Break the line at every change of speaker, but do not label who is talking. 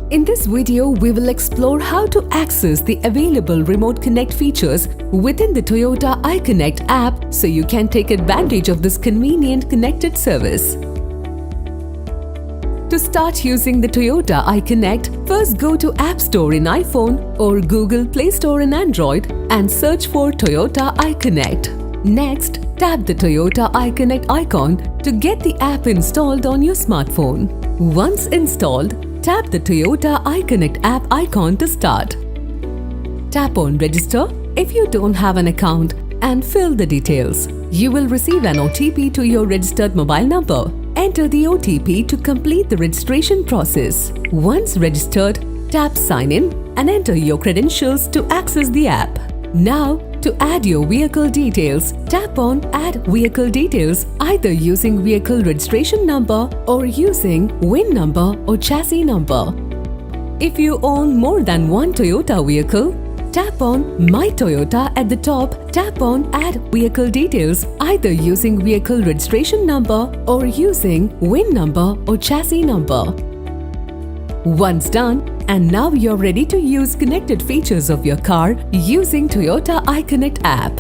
In this video, we will explore how to access the available remote connect features within the Toyota iConnect app so you can take advantage of this convenient connected service. To start using the Toyota iConnect, first go to App Store in iPhone or Google Play Store in Android and search for Toyota iConnect. Next, tap the Toyota iConnect icon to get the app installed on your smartphone. Once installed, tap the Toyota iConnect app icon to start. Tap on Register if you don't have an account and fill the details. You will receive an OTP to your registered mobile number. Enter the OTP to complete the registration process. Once registered, tap Sign In and enter your credentials to access the app. Now, to add your vehicle details, tap on Add Vehicle Details either using vehicle registration number or using VIN number or chassis number. If you own more than one Toyota vehicle, tap on My Toyota at the top, tap on Add Vehicle Details either using vehicle registration number or using VIN number or chassis number. Once done, and now you're ready to use connected features of your car using Toyota iConnect app.